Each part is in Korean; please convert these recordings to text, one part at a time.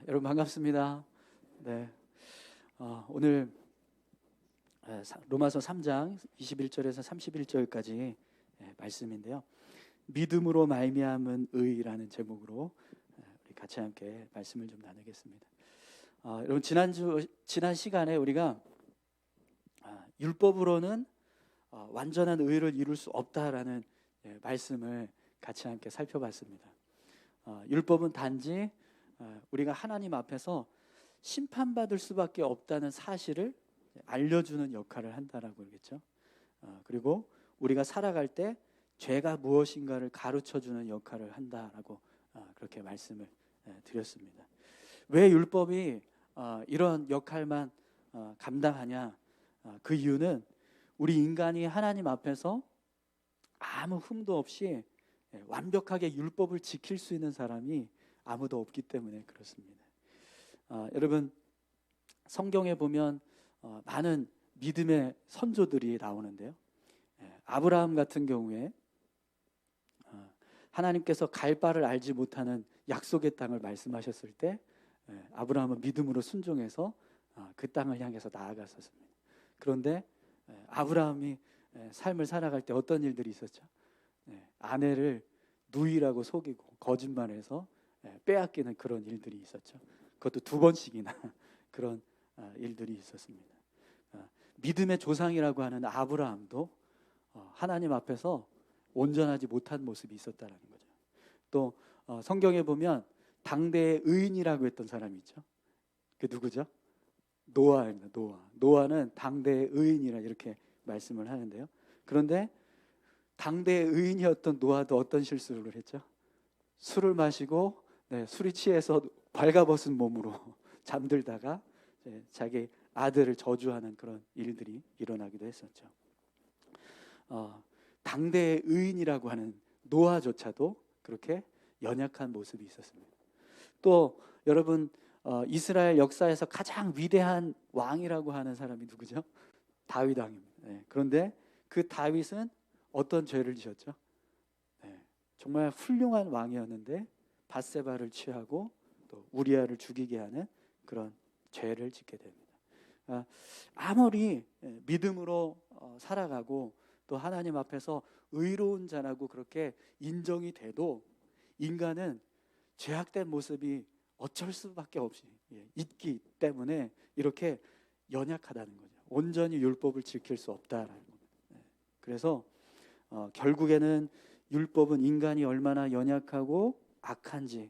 여러분 반갑습니다. 네, 오늘 로마서 3장 21절에서 31절까지 말씀인데요. 믿음으로 말미암은 의라는 제목으로 우리 같이 함께 말씀을 좀 나누겠습니다. 여러분 지난 시간에 우리가 율법으로는 완전한 의를 이룰 수 없다라는 말씀을 같이 함께 살펴봤습니다. 율법은 단지 우리가 하나님 앞에서 심판받을 수밖에 없다는 사실을 알려주는 역할을 한다라고 그러겠죠. 그리고 우리가 살아갈 때 죄가 무엇인가를 가르쳐주는 역할을 한다라고 그렇게 말씀을 드렸습니다. 왜 율법이 이런 역할만 감당하냐? 그 이유는 우리 인간이 하나님 앞에서 아무 흠도 없이 완벽하게 율법을 지킬 수 있는 사람이 아무도 없기 때문에 그렇습니다. 여러분 성경에 보면 많은 믿음의 선조들이 나오는데요. 아브라함 같은 경우에 하나님께서 갈 바를 알지 못하는 약속의 땅을 말씀하셨을 때 아브라함은 믿음으로 순종해서 그 땅을 향해서 나아갔었습니다. 그런데 아브라함이 삶을 살아갈 때 어떤 일들이 있었죠? 아내를 누이라고 속이고 거짓말해서 빼앗기는 그런 일들이 있었죠. 그것도 2번씩이나 그런 일들이 있었습니다. 믿음의 조상이라고 하는 아브라함도 하나님 앞에서 온전하지 못한 모습이 있었다는 거죠. 또 성경에 보면 당대의 의인이라고 했던 사람이 있죠. 그 누구죠? 노아입니다. 노아는 당대의 의인이라 이렇게 말씀을 하는데요. 그런데 당대의 의인이었던 노아도 어떤 실수를 했죠? 술을 마시고 술이 취해서 발가벗은 몸으로 잠들다가 자기 아들을 저주하는 그런 일들이 일어나기도 했었죠. 당대의 의인이라고 하는 노아조차도 그렇게 연약한 모습이 있었습니다. 또 여러분 이스라엘 역사에서 가장 위대한 왕이라고 하는 사람이 누구죠? 다윗 왕입니다. 그런데 그 다윗은 어떤 죄를 지었죠? 정말 훌륭한 왕이었는데 밧세바를 취하고 또 우리아를 죽이게 하는 그런 죄를 짓게 됩니다. 아무리 믿음으로 살아가고 또 하나님 앞에서 의로운 자라고 그렇게 인정이 돼도 인간은 죄악된 모습이 어쩔 수밖에 없이 있기 때문에 이렇게 연약하다는 거죠. 온전히 율법을 지킬 수 없다라는 겁니다. 그래서 결국에는 율법은 인간이 얼마나 연약하고 악한지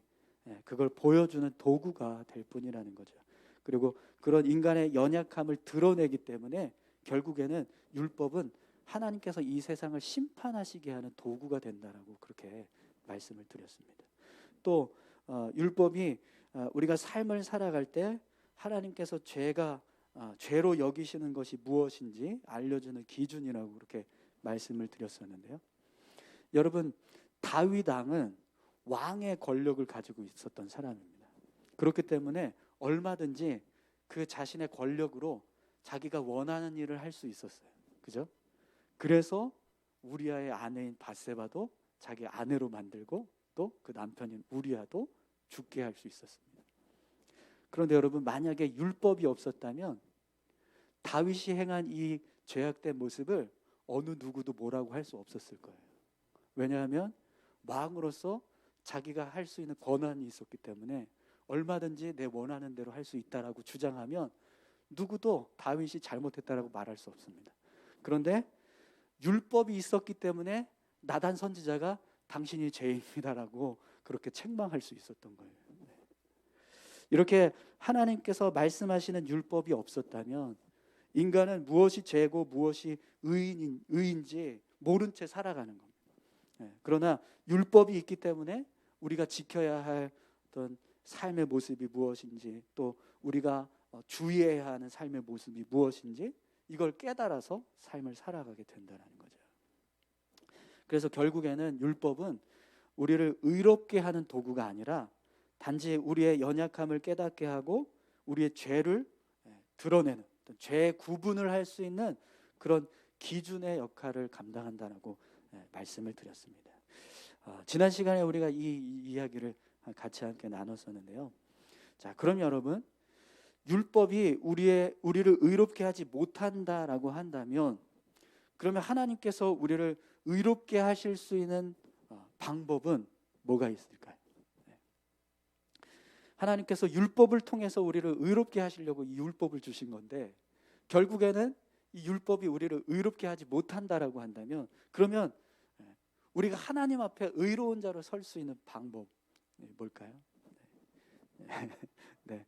그걸 보여주는 도구가 될 뿐이라는 거죠. 그리고 그런 인간의 연약함을 드러내기 때문에 결국에는 율법은 하나님께서 이 세상을 심판하시게 하는 도구가 된다라고 그렇게 말씀을 드렸습니다. 또 율법이 우리가 삶을 살아갈 때 하나님께서 죄로 여기시는 것이 무엇인지 알려주는 기준이라고 그렇게 말씀을 드렸었는데요. 여러분 다윗 왕은 왕의 권력을 가지고 있었던 사람입니다. 그렇기 때문에 얼마든지 그 자신의 권력으로 자기가 원하는 일을 할 수 있었어요. 그죠? 그래서 우리아의 아내인 밧세바도 자기 아내로 만들고 또 그 남편인 우리아도 죽게 할 수 있었습니다. 그런데 여러분 만약에 율법이 없었다면 다윗이 행한 이 죄악된 모습을 어느 누구도 뭐라고 할 수 없었을 거예요. 왜냐하면 왕으로서 자기가 할 수 있는 권한이 있었기 때문에 얼마든지 내 원하는 대로 할 수 있다라고 주장하면 누구도 다윗이 잘못했다라고 말할 수 없습니다. 그런데 율법이 있었기 때문에 나단 선지자가 당신이 죄인이다라고 그렇게 책망할 수 있었던 거예요. 이렇게 하나님께서 말씀하시는 율법이 없었다면 인간은 무엇이 죄고 무엇이 의인지 모른 채 살아가는 겁니다. 그러나 율법이 있기 때문에 우리가 지켜야 할 어떤 삶의 모습이 무엇인지 또 우리가 주의해야 하는 삶의 모습이 무엇인지 이걸 깨달아서 삶을 살아가게 된다는 거죠. 그래서 결국에는 율법은 우리를 의롭게 하는 도구가 아니라 단지 우리의 연약함을 깨닫게 하고 우리의 죄를 드러내는 죄 구분을 할 수 있는 그런 기준의 역할을 감당한다고 말씀을 드렸습니다. 지난 시간에 우리가 이 이야기를 같이 함께 나눴었는데요. 자, 그럼 여러분, 율법이 우리를 의롭게 하지 못한다라고 한다면, 그러면 하나님께서 우리를 의롭게 하실 수 있는 방법은 뭐가 있을까요? 하나님께서 율법을 통해서 우리를 의롭게 하시려고 이 율법을 주신 건데, 결국에는 이 율법이 우리를 의롭게 하지 못한다라고 한다면, 그러면 우리가 하나님 앞에 의로운 자로 설 수 있는 방법 뭘까요? 네.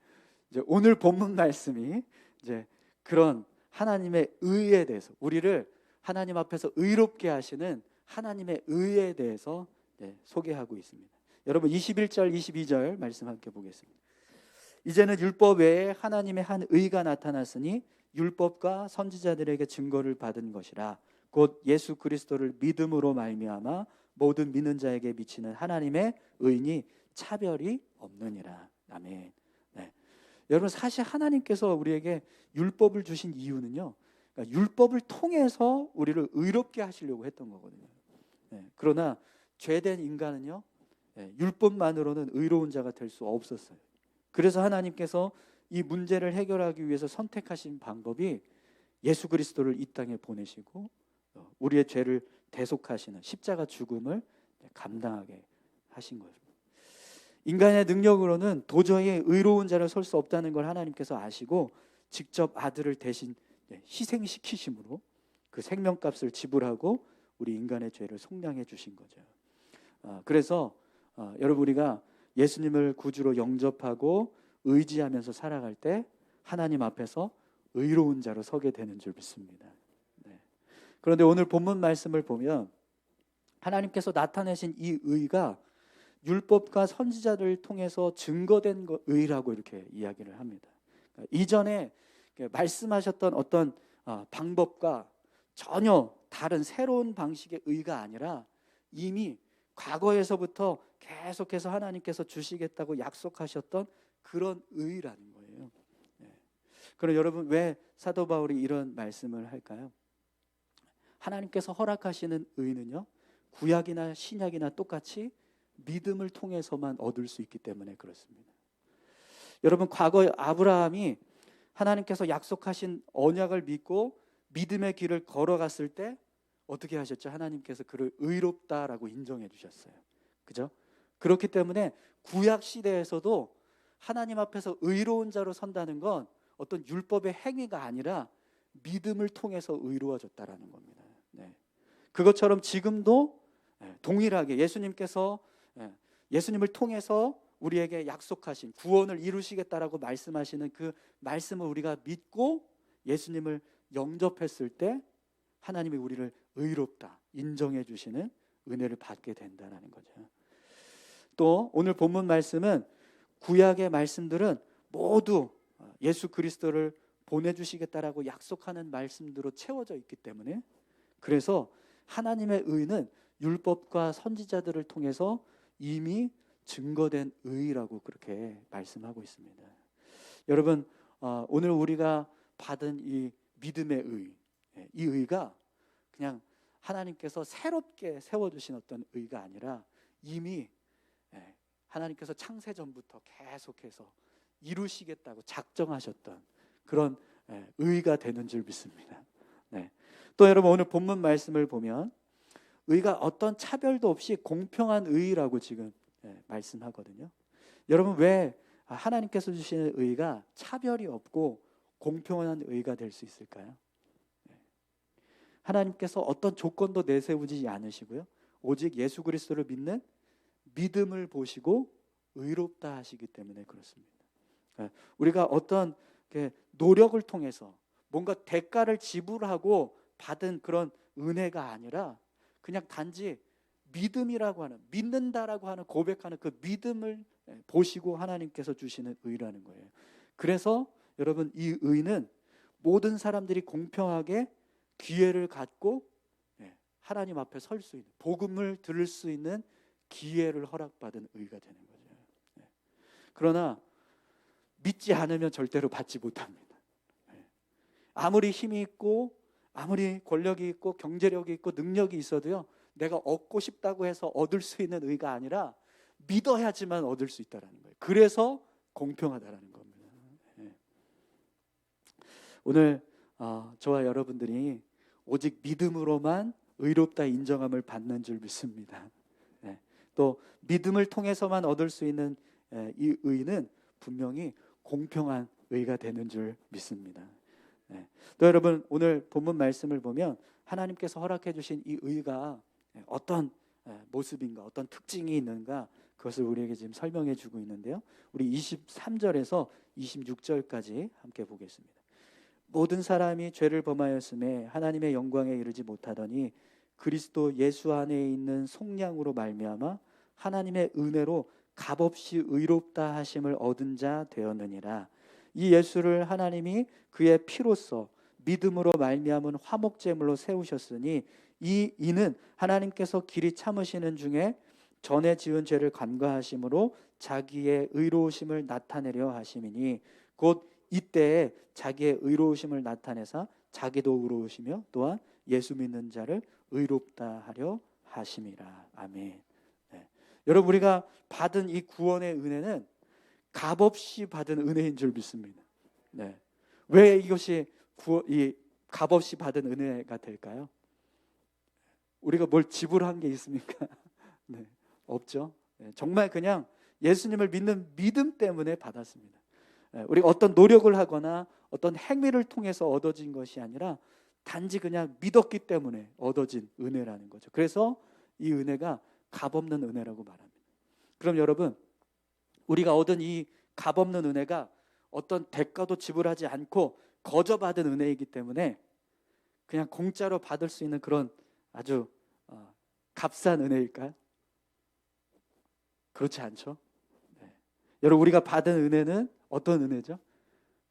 이제 오늘 본문 말씀이 이제 그런 하나님의 의에 대해서, 우리를 하나님 앞에서 의롭게 하시는 하나님의 의에 대해서 소개하고 있습니다. 여러분 21절 22절 말씀 함께 보겠습니다. 이제는 율법 외에 하나님의 한 의가 나타났으니 율법과 선지자들에게 증거를 받은 것이라. 곧 예수 그리스도를 믿음으로 말미암아 모든 믿는 자에게 미치는 하나님의 의니 차별이 없느니라. 아멘. 네. 여러분, 사실 하나님께서 우리에게 율법을 주신 이유는요, 그러니까 율법을 통해서 우리를 의롭게 하시려고 했던 거거든요. 네. 그러나 죄된 인간은요, 율법만으로는 의로운 자가 될 수 없었어요. 그래서 하나님께서 이 문제를 해결하기 위해서 선택하신 방법이 예수 그리스도를 이 땅에 보내시고 우리의 죄를 대속하시는 십자가 죽음을 감당하게 하신 거예요. 인간의 능력으로는 도저히 의로운 자를 설 수 없다는 걸 하나님께서 아시고 직접 아들을 대신 희생시키심으로 그 생명값을 지불하고 우리 인간의 죄를 속량해 주신 거죠. 그래서 여러분, 우리가 예수님을 구주로 영접하고 의지하면서 살아갈 때 하나님 앞에서 의로운 자로 서게 되는 줄 믿습니다. 네. 그런데 오늘 본문 말씀을 보면 하나님께서 나타내신 이 의가 율법과 선지자들을 통해서 증거된 의라고 이렇게 이야기를 합니다. 이전에 말씀하셨던 어떤 방법과 전혀 다른 새로운 방식의 의가 아니라 이미 과거에서부터 계속해서 하나님께서 주시겠다고 약속하셨던 그런 의라는 거예요. 그럼 여러분, 왜 사도 바울이 이런 말씀을 할까요? 하나님께서 허락하시는 의는요, 구약이나 신약이나 똑같이 믿음을 통해서만 얻을 수 있기 때문에 그렇습니다. 여러분, 과거 아브라함이 하나님께서 약속하신 언약을 믿고 믿음의 길을 걸어갔을 때 어떻게 하셨죠? 하나님께서 그를 의롭다라고 인정해 주셨어요. 그죠? 그렇기 때문에 구약 시대에서도 하나님 앞에서 의로운 자로 선다는 건 어떤 율법의 행위가 아니라 믿음을 통해서 의로워졌다라는 겁니다. 네. 그것처럼 지금도 동일하게 예수님께서 예수님을 통해서 우리에게 약속하신 구원을 이루시겠다라고 말씀하시는 그 말씀을 우리가 믿고 예수님을 영접했을 때 하나님이 우리를 의롭다 인정해 주시는 은혜를 받게 된다는 거죠. 또 오늘 본문 말씀은 구약의 말씀들은 모두 예수 그리스도를 보내주시겠다라고 약속하는 말씀들로 채워져 있기 때문에, 그래서 하나님의 의는 율법과 선지자들을 통해서 이미 증거된 의라고 그렇게 말씀하고 있습니다. 여러분, 오늘 우리가 받은 이 믿음의 의, 이 의가 그냥 하나님께서 새롭게 세워주신 어떤 의가 아니라 이미 하나님께서 창세전부터 계속해서 이루시겠다고 작정하셨던 그런 의가 되는 줄 믿습니다. 네. 또 여러분, 오늘 본문 말씀을 보면 의가 어떤 차별도 없이 공평한 의라고 지금 말씀하거든요. 여러분, 왜 하나님께서 주시는 의가 차별이 없고 공평한 의가 될 수 있을까요? 하나님께서 어떤 조건도 내세우지 않으시고요, 오직 예수 그리스도를 믿는 믿음을 보시고 의롭다 하시기 때문에 그렇습니다. 우리가 어떤 노력을 통해서 뭔가 대가를 지불하고 받은 그런 은혜가 아니라 그냥 단지 믿음이라고 하는, 믿는다라고 하는 고백하는 그 믿음을 보시고 하나님께서 주시는 의라는 거예요. 그래서 여러분, 이 의는 모든 사람들이 공평하게 기회를 갖고 하나님 앞에 설 수 있는, 복음을 들을 수 있는 기회를 허락받은 의가 되는 거죠. 그러나 믿지 않으면 절대로 받지 못합니다. 아무리 힘이 있고 아무리 권력이 있고 경제력이 있고 능력이 있어도요, 내가 얻고 싶다고 해서 얻을 수 있는 의가 아니라 믿어야지만 얻을 수 있다는 거예요. 그래서 공평하다라는 겁니다. 예. 오늘 저와 여러분들이 오직 믿음으로만 의롭다 인정함을 받는 줄 믿습니다. 예. 또 믿음을 통해서만 얻을 수 있는 이 의는 분명히 공평한 의가 되는 줄 믿습니다. 예. 또 여러분, 오늘 본문 말씀을 보면 하나님께서 허락해 주신 이 의가 어떤 모습인가, 어떤 특징이 있는가, 그것을 우리에게 지금 설명해 주고 있는데요. 우리 23절에서 26절까지 함께 보겠습니다. 모든 사람이 죄를 범하였음에 하나님의 영광에 이르지 못하더니 그리스도 예수 안에 있는 속량으로 말미암아 하나님의 은혜로 값없이 의롭다 하심을 얻은 자 되었느니라. 이 예수를 하나님이 그의 피로써 믿음으로 말미암은 화목제물로 세우셨으니 이는 하나님께서 길이 참으시는 중에 전에 지은 죄를 간과하심으로 자기의 의로우심을 나타내려 하심이니 곧 이때에 자기의 의로우심을 나타내사 자기도 의로우시며 또한 예수 믿는 자를 의롭다 하려 하심이라. 아멘. 네. 여러분, 우리가 받은 이 구원의 은혜는 값없이 받은 은혜인 줄 믿습니다. 네. 왜 이것이 이 값없이 받은 은혜가 될까요? 우리가 뭘 지불한 게 있습니까? 네, 없죠. 네, 정말 그냥 예수님을 믿는 믿음 때문에 받았습니다. 네, 우리가 어떤 노력을 하거나 어떤 행위를 통해서 얻어진 것이 아니라 단지 그냥 믿었기 때문에 얻어진 은혜라는 거죠. 그래서 이 은혜가 값없는 은혜라고 말합니다. 그럼 여러분, 우리가 얻은 이 값없는 은혜가 어떤 대가도 지불하지 않고 거저 받은 은혜이기 때문에 그냥 공짜로 받을 수 있는 그런 아주 값싼 은혜일까요? 그렇지 않죠. 네. 여러분, 우리가 받은 은혜는 어떤 은혜죠?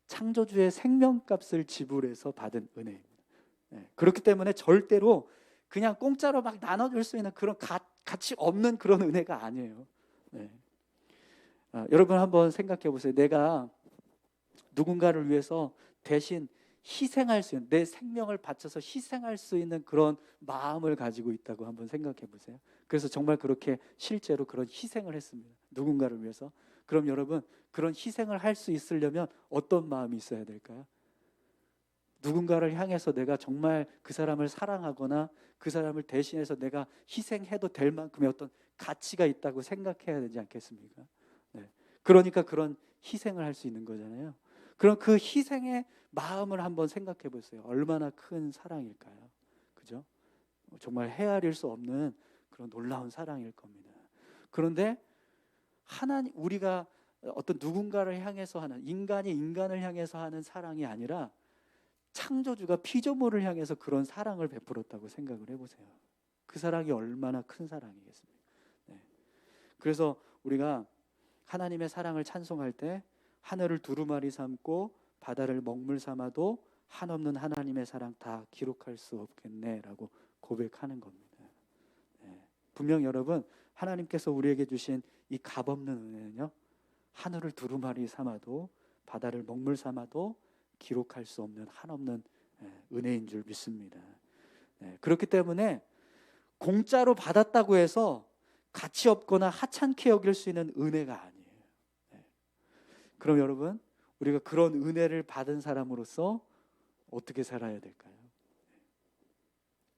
창조주의 생명값을 지불해서 받은 은혜입니다. 네. 그렇기 때문에 절대로 그냥 공짜로 막 나눠줄 수 있는 그런 가치 없는 그런 은혜가 아니에요. 네. 여러분 한번 생각해 보세요. 내가 누군가를 위해서 대신 희생할 수 있는, 내 생명을 바쳐서 희생할 수 있는 그런 마음을 가지고 있다고 한번 생각해 보세요. 그래서 정말 그렇게 실제로 그런 희생을 했습니다. 누군가를 위해서. 그럼 여러분, 그런 희생을 할 수 있으려면 어떤 마음이 있어야 될까요? 누군가를 향해서 내가 정말 그 사람을 사랑하거나 그 사람을 대신해서 내가 희생해도 될 만큼의 어떤 가치가 있다고 생각해야 되지 않겠습니까? 네. 그러니까 그런 희생을 할 수 있는 거잖아요. 그럼 그 희생의 마음을 한번 생각해 보세요. 얼마나 큰 사랑일까요? 그죠? 정말 헤아릴 수 없는 그런 놀라운 사랑일 겁니다. 그런데 우리가 어떤 누군가를 향해서 하는, 인간이 인간을 향해서 하는 사랑이 아니라 창조주가 피조물을 향해서 그런 사랑을 베풀었다고 생각을 해보세요. 그 사랑이 얼마나 큰 사랑이겠습니까? 네. 그래서 우리가 하나님의 사랑을 찬송할 때 하늘을 두루마리 삼고 바다를 먹물 삼아도 한없는 하나님의 사랑 다 기록할 수 없겠네라고 고백하는 겁니다. 네. 분명 여러분, 하나님께서 우리에게 주신 이 값없는 은혜는요, 하늘을 두루마리 삼아도 바다를 먹물 삼아도 기록할 수 없는 한없는 은혜인 줄 믿습니다. 네. 그렇기 때문에 공짜로 받았다고 해서 가치 없거나 하찮게 여길 수 있는 은혜가 아니에요. 네. 그럼 여러분, 우리가 그런 은혜를 받은 사람으로서 어떻게 살아야 될까요?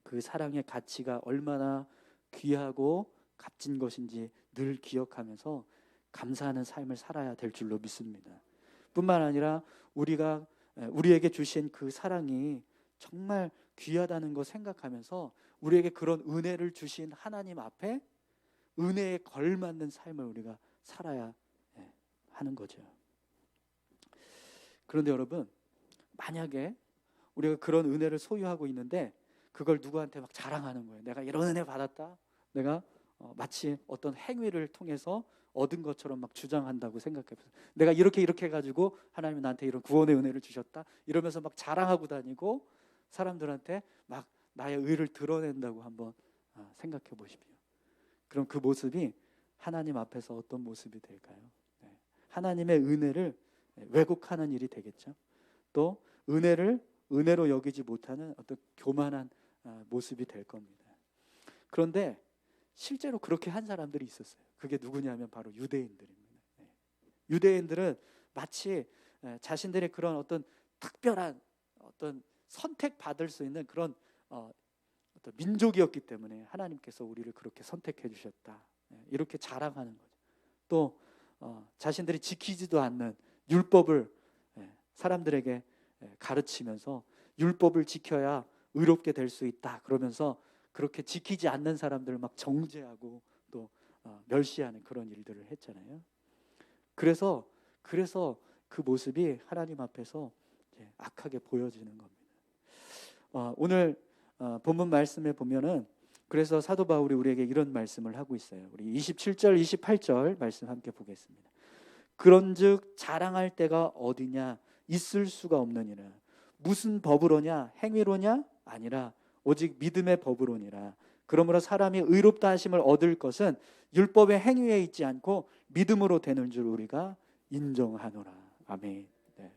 그 사랑의 가치가 얼마나 귀하고 값진 것인지 늘 기억하면서 감사하는 삶을 살아야 될 줄로 믿습니다. 뿐만 아니라 우리에게 주신 그 사랑이 정말 귀하다는 거 생각하면서 우리에게 그런 은혜를 주신 하나님 앞에 은혜에 걸맞는 삶을 우리가 살아야 하는 거죠. 그런데 여러분, 만약에 우리가 그런 은혜를 소유하고 있는데 그걸 누구한테 막 자랑하는 거예요. 내가 이런 은혜 받았다. 내가 마치 어떤 행위를 통해서 얻은 것처럼 막 주장한다고 생각해보세요. 내가 이렇게 해가지고 하나님이 나한테 이런 구원의 은혜를 주셨다. 이러면서 막 자랑하고 다니고 사람들한테 막 나의 의를 드러낸다고 한번 생각해 보십시오. 그럼 그 모습이 하나님 앞에서 어떤 모습이 될까요? 네. 하나님의 은혜를 왜곡하는 일이 되겠죠. 또 은혜로 여기지 못하는 어떤 교만한 모습이 될 겁니다. 그런데 실제로 그렇게 한 사람들이 있었어요. 그게 누구냐면 바로 유대인들입니다. 네. 유대인들은 마치 자신들의 그런 어떤 특별한 어떤 선택받을 수 있는 그런 어떤 민족이었기 때문에 하나님께서 우리를 그렇게 선택해 주셨다, 이렇게 자랑하는 거죠. 또 자신들이 지키지도 않는 율법을 사람들에게 가르치면서 율법을 지켜야 의롭게 될 수 있다 그러면서 그렇게 지키지 않는 사람들을 막 정죄하고 또 멸시하는 그런 일들을 했잖아요. 그래서 그 모습이 하나님 앞에서 악하게 보여지는 겁니다. 오늘 본문 말씀에 보면은 그래서 사도 바울이 우리에게 이런 말씀을 하고 있어요. 우리 27절 28절 말씀 함께 보겠습니다. 그런즉 자랑할 데가 어디냐, 있을 수가 없느니라. 무슨 법으로냐, 행위로냐, 아니라 오직 믿음의 법으로니라. 그러므로 사람이 의롭다 하심을 얻을 것은 율법의 행위에 있지 않고 믿음으로 되는 줄 우리가 인정하노라. 아멘. 네.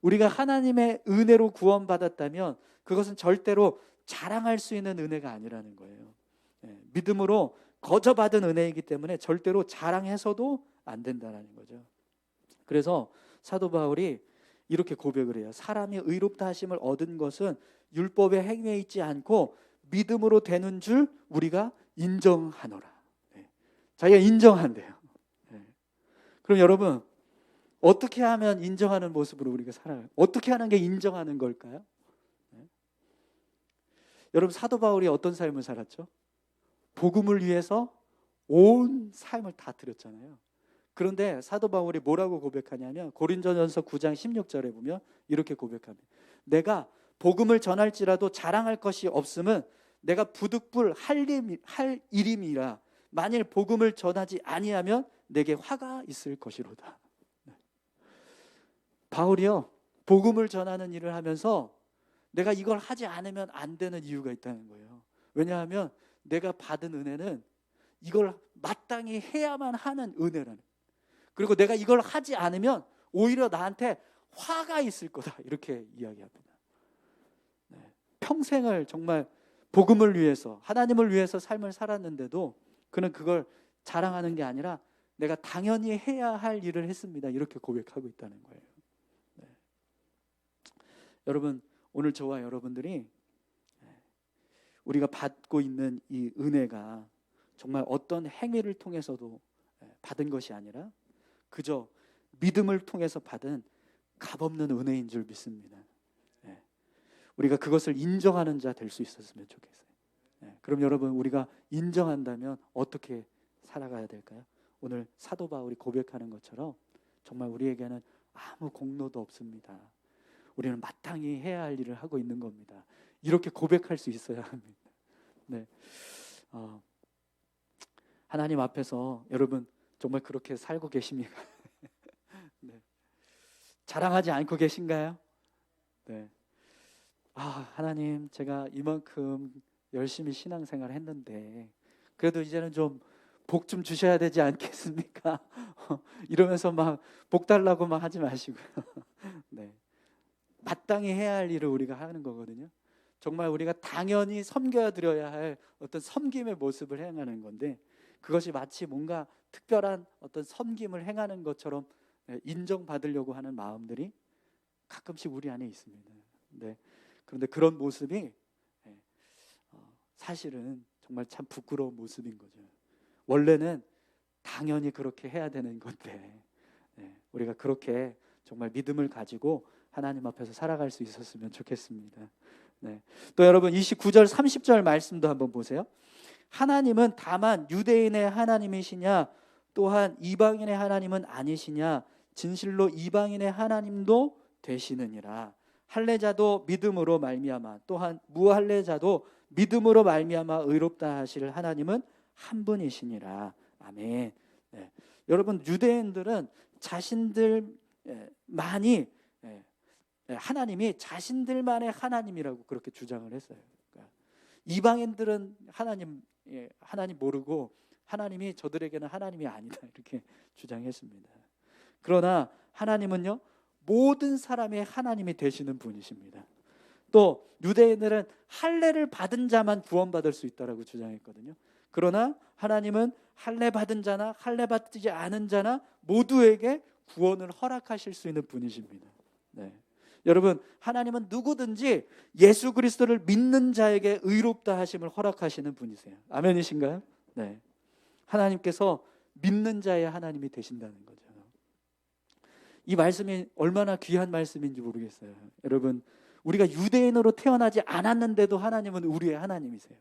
우리가 하나님의 은혜로 구원받았다면 그것은 절대로 자랑할 수 있는 은혜가 아니라는 거예요. 믿음으로 거저받은 은혜이기 때문에 절대로 자랑해서도 안 된다는 거죠. 그래서 사도 바울이 이렇게 고백을 해요. 사람이 의롭다 하심을 얻은 것은 율법의 행위에 있지 않고 믿음으로 되는 줄 우리가 인정하노라. 자기가 인정한대요. 그럼 여러분, 어떻게 하면 인정하는 모습으로 우리가 살아요? 어떻게 하는 게 인정하는 걸까요? 여러분, 사도 바울이 어떤 삶을 살았죠? 복음을 위해서 온 삶을 다 드렸잖아요. 그런데 사도 바울이 뭐라고 고백하냐면 고린도전서 9장 16절에 보면 이렇게 고백합니다. 내가 복음을 전할지라도 자랑할 것이 없음은 내가 부득불 할 일임이라. 만일 복음을 전하지 아니하면 내게 화가 있을 것이로다. 바울이요, 복음을 전하는 일을 하면서 내가 이걸 하지 않으면 안 되는 이유가 있다는 거예요. 왜냐하면 내가 받은 은혜는 이걸 마땅히 해야만 하는 은혜라는, 그리고 내가 이걸 하지 않으면 오히려 나한테 화가 있을 거다, 이렇게 이야기합니다. 평생을 정말 복음을 위해서, 하나님을 위해서 삶을 살았는데도 그는 그걸 자랑하는 게 아니라 내가 당연히 해야 할 일을 했습니다, 이렇게 고백하고 있다는 거예요. 여러분, 오늘 저와 여러분들이 우리가 받고 있는 이 은혜가 정말 어떤 행위를 통해서도 받은 것이 아니라 그저 믿음을 통해서 받은 값없는 은혜인 줄 믿습니다. 우리가 그것을 인정하는 자 될 수 있었으면 좋겠어요. 그럼 여러분, 우리가 인정한다면 어떻게 살아가야 될까요? 오늘 사도 바울이 고백하는 것처럼 정말 우리에게는 아무 공로도 없습니다. 우리는 마땅히 해야 할 일을 하고 있는 겁니다. 이렇게 고백할 수 있어야 합니다. 하나님 앞에서 여러분 정말 그렇게 살고 계십니까? 자랑하지 않고 계신가요? 하나님, 제가 이만큼 열심히 신앙생활 했는데 그래도 이제는 좀 복 좀 주셔야 되지 않겠습니까? 이러면서 막 복 달라고 막 하지 마시고요. 마땅히 해야 할 일을 우리가 하는 거거든요. 정말 우리가 당연히 섬겨 드려야 할 어떤 섬김의 모습을 행하는 건데, 그것이 마치 뭔가 특별한 어떤 섬김을 행하는 것처럼 인정받으려고 하는 마음들이 가끔씩 우리 안에 있습니다. 그런데 그런 모습이 사실은 정말 참 부끄러운 모습인 거죠. 원래는 당연히 그렇게 해야 되는 건데 우리가 그렇게 정말 믿음을 가지고 하나님 앞에서 살아갈 수 있었으면 좋겠습니다. 또 여러분 29절 30절 말씀도 한번 보세요. 하나님은 다만 유대인의 하나님이시냐, 또한 이방인의 하나님은 아니시냐, 진실로 이방인의 하나님도 되시느니라. 할례자도 믿음으로 말미암아, 또한 무할례자도 믿음으로 말미암아 의롭다 하실 하나님은 한 분이시니라. 아멘. 여러분, 유대인들은 자신들만이 하나님이 자신들만의 하나님이라고 그렇게 주장을 했어요. 그러니까 이방인들은 하나님 모르고 하나님이 저들에게는 하나님이 아니다, 이렇게 주장했습니다. 그러나 하나님은요, 모든 사람의 하나님이 되시는 분이십니다. 또 유대인들은 할례를 받은 자만 구원받을 수 있다라고 주장했거든요. 그러나 하나님은 할례 받은 자나 할례 받지 않은 자나 모두에게 구원을 허락하실 수 있는 분이십니다. 네. 여러분, 하나님은 누구든지 예수 그리스도를 믿는 자에게 의롭다 하심을 허락하시는 분이세요. 아멘이신가요? 네. 하나님께서 믿는 자의 하나님이 되신다는 거죠. 이 말씀이 얼마나 귀한 말씀인지 모르겠어요. 여러분, 우리가 유대인으로 태어나지 않았는데도 하나님은 우리의 하나님이세요.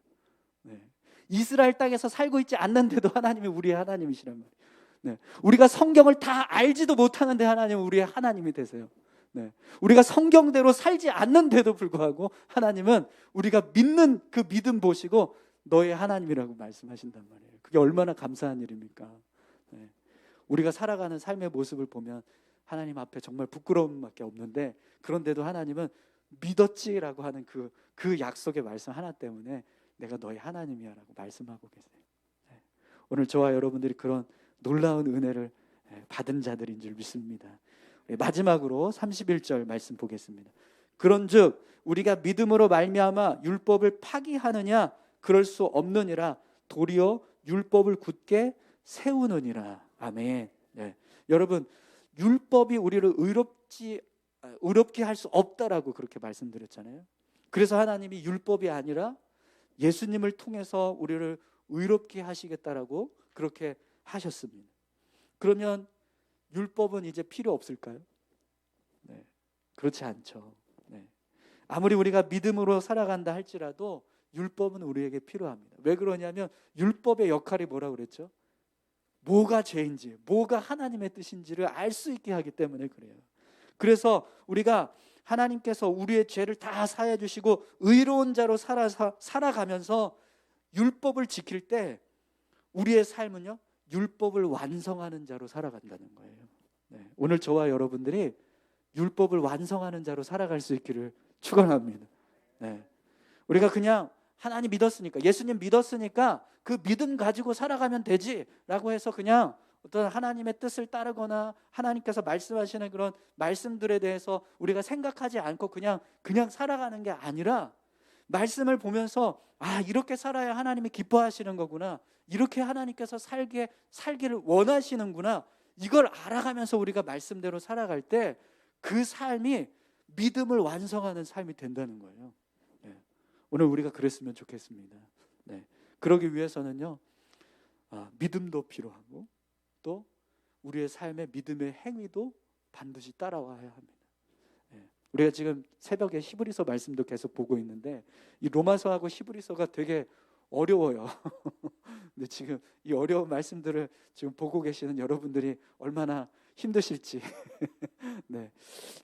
네. 이스라엘 땅에서 살고 있지 않는데도 하나님이 우리의 하나님이시란 말이에요. 네. 우리가 성경을 다 알지도 못하는데 하나님은 우리의 하나님이 되세요. 네. 우리가 성경대로 살지 않는데도 불구하고 하나님은 우리가 믿는 그 믿음 보시고 너의 하나님이라고 말씀하신단 말이에요. 그게 얼마나 감사한 일입니까? 네. 우리가 살아가는 삶의 모습을 보면 하나님 앞에 정말 부끄러움밖에 없는데, 그런데도 하나님은 믿었지라고 하는 그 약속의 말씀 하나 때문에 내가 너의 하나님이야 라고 말씀하고 계세요. 네. 오늘 저와 여러분들이 그런 놀라운 은혜를 받은 자들인 줄 믿습니다. 마지막으로 31절 말씀 보겠습니다. 그런즉 우리가 믿음으로 말미암아 율법을 파기하느냐? 그럴 수 없느니라. 도리어 율법을 굳게 세우느니라. 아멘. 네. 여러분, 율법이 우리를 의롭게 할 수 없다라고 그렇게 말씀드렸잖아요. 그래서 하나님이 율법이 아니라 예수님을 통해서 우리를 의롭게 하시겠다라고 그렇게 하셨습니다. 그러면 율법은 이제 필요 없을까요? 네, 그렇지 않죠. 네. 아무리 우리가 믿음으로 살아간다 할지라도 율법은 우리에게 필요합니다. 왜 그러냐면 율법의 역할이 뭐라고 그랬죠? 뭐가 죄인지, 뭐가 하나님의 뜻인지를 알 수 있게 하기 때문에 그래요. 그래서 우리가 하나님께서 우리의 죄를 다 사해 주시고 의로운 자로 살아가면서 율법을 지킬 때 우리의 삶은요, 율법을 완성하는 자로 살아간다는 거예요. 네, 오늘 저와 여러분들이 율법을 완성하는 자로 살아갈 수 있기를 축원합니다. 네, 우리가 그냥 하나님 믿었으니까, 예수님 믿었으니까 그 믿음 가지고 살아가면 되지라고 해서 그냥 어떤 하나님의 뜻을 따르거나 하나님께서 말씀하시는 그런 말씀들에 대해서 우리가 생각하지 않고 그냥 살아가는 게 아니라, 말씀을 보면서 이렇게 살아야 하나님이 기뻐하시는 거구나, 이렇게 하나님께서 살기를 원하시는구나, 이걸 알아가면서 우리가 말씀대로 살아갈 때 그 삶이 믿음을 완성하는 삶이 된다는 거예요. 네. 오늘 우리가 그랬으면 좋겠습니다. 네. 그러기 위해서는요, 믿음도 필요하고 또 우리의 삶의 믿음의 행위도 반드시 따라와야 합니다. 네. 우리가 지금 새벽에 히브리서 말씀도 계속 보고 있는데 이 로마서하고 히브리서가 되게 어려워요. 근데 지금 이 어려운 말씀들을 지금 보고 계시는 여러분들이 얼마나 힘드실지. 네,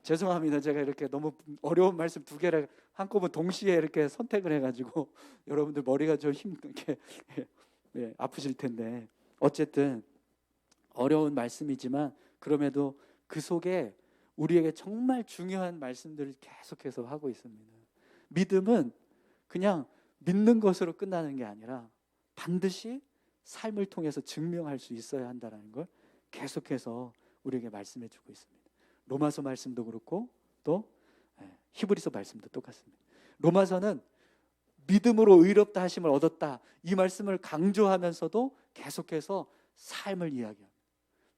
죄송합니다. 제가 이렇게 너무 어려운 말씀 두 개를 한꺼번에 동시에 이렇게 선택을 해가지고 여러분들 머리가 좀 이렇게 아프실 텐데, 어쨌든 어려운 말씀이지만 그럼에도 그 속에 우리에게 정말 중요한 말씀들을 계속해서 하고 있습니다. 믿음은 그냥 믿는 것으로 끝나는 게 아니라 반드시 삶을 통해서 증명할 수 있어야 한다는 걸 계속해서 우리에게 말씀해 주고 있습니다. 로마서 말씀도 그렇고 또 히브리서 말씀도 똑같습니다. 로마서는 믿음으로 의롭다 하심을 얻었다, 이 말씀을 강조하면서도 계속해서 삶을 이야기합니다.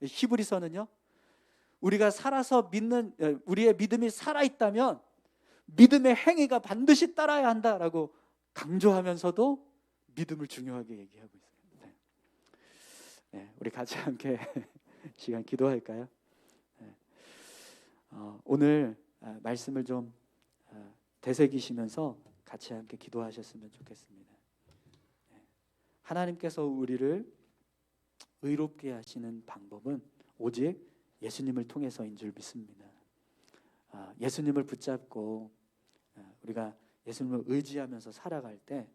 히브리서는요, 우리가 살아서 우리의 믿음이 살아있다면 믿음의 행위가 반드시 따라야 한다라고 강조하면서도 믿음을 중요하게 얘기하고 있습니다. 네, 우리 같이 함께 시간 기도할까요? 네. 오늘 말씀을 좀 되새기시면서 같이 함께 기도하셨으면 좋겠습니다. 네. 하나님께서 우리를 의롭게 하시는 방법은 오직 예수님을 통해서인 줄 믿습니다. 예수님을 붙잡고 우리가 예수님을 의지하면서 살아갈 때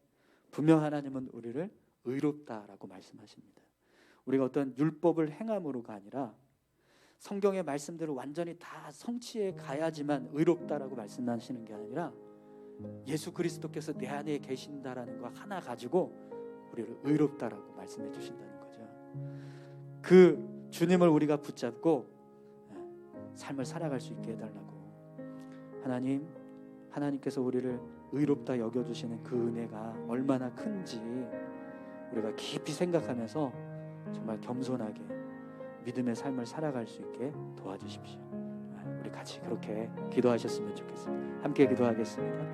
분명 하나님은 우리를 의롭다라고 말씀하십니다. 우리가 어떤 율법을 행함으로가 아니라 성경의 말씀대로 완전히 다 성취해 가야지만 의롭다라고 말씀하시는 게 아니라 예수 그리스도께서 내 안에 계신다라는 거 하나 가지고 우리를 의롭다라고 말씀해 주신다는 거죠. 그 주님을 우리가 붙잡고 삶을 살아갈 수 있게 해달라고. 하나님께서 우리를 의롭다 여겨주시는 그 은혜가 얼마나 큰지 우리가 깊이 생각하면서 정말 겸손하게 믿음의 삶을 살아갈 수 있게 도와주십시오. 우리 같이 그렇게 기도하셨으면 좋겠습니다. 함께 기도하겠습니다.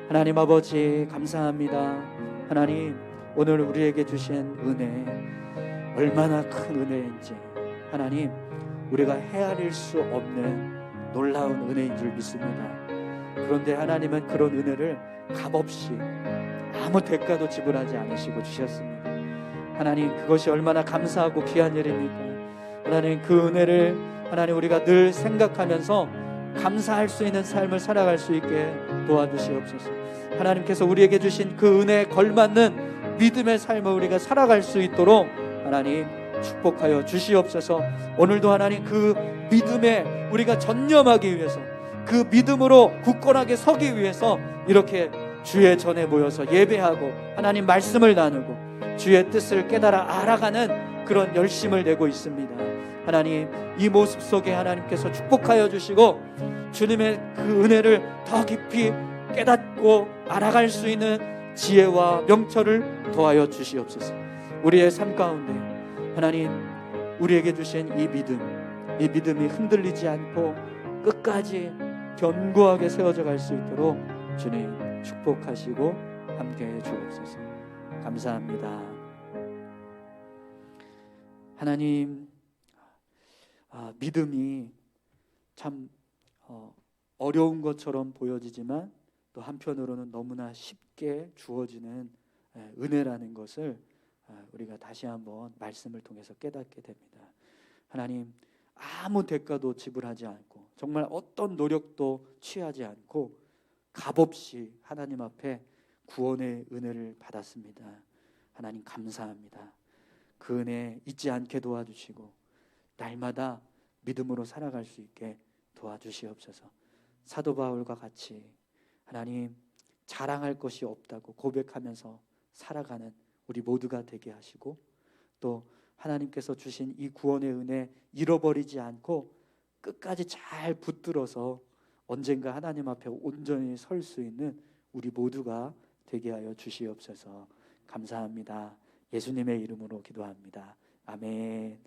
하나님 아버지 감사합니다. 하나님 오늘 우리에게 주신 은혜 얼마나 큰 은혜인지 하나님 우리가 헤아릴 수 없는 놀라운 은혜인 줄 믿습니다. 그런데 하나님은 그런 은혜를 값없이 아무 대가도 지불하지 않으시고 주셨습니다. 하나님 그것이 얼마나 감사하고 귀한 일입니까? 하나님 그 은혜를 하나님 우리가 늘 생각하면서 감사할 수 있는 삶을 살아갈 수 있게 도와주시옵소서. 하나님께서 우리에게 주신 그 은혜에 걸맞는 믿음의 삶을 우리가 살아갈 수 있도록 하나님 축복하여 주시옵소서. 오늘도 하나님 그 믿음에 우리가 전념하기 위해서 그 믿음으로 굳건하게 서기 위해서 이렇게 주의 전에 모여서 예배하고 하나님 말씀을 나누고 주의 뜻을 깨달아 알아가는 그런 열심을 내고 있습니다. 하나님 이 모습 속에 하나님께서 축복하여 주시고 주님의 그 은혜를 더 깊이 깨닫고 알아갈 수 있는 지혜와 명철을 더하여 주시옵소서. 우리의 삶 가운데 하나님 우리에게 주신 이 믿음이 흔들리지 않고 끝까지 견고하게 세워져 갈 수 있도록 주님 축복하시고 함께해 주옵소서. 감사합니다. 하나님 믿음이 참 어려운 것처럼 보여지지만 또 한편으로는 너무나 쉽게 주어지는 은혜라는 것을 우리가 다시 한번 말씀을 통해서 깨닫게 됩니다. 하나님 아무 대가도 지불하지 않고 정말 어떤 노력도 취하지 않고 값없이 하나님 앞에 구원의 은혜를 받았습니다. 하나님 감사합니다. 그 은혜 잊지 않게 도와주시고 날마다 믿음으로 살아갈 수 있게 도와주시옵소서. 사도 바울과 같이 하나님 자랑할 것이 없다고 고백하면서 살아가는 우리 모두가 되게 하시고 또 하나님께서 주신 이 구원의 은혜 잃어버리지 않고 끝까지 잘 붙들어서 언젠가 하나님 앞에 온전히 설 수 있는 우리 모두가 되게 하여 주시옵소서. 감사합니다. 예수님의 이름으로 기도합니다. 아멘.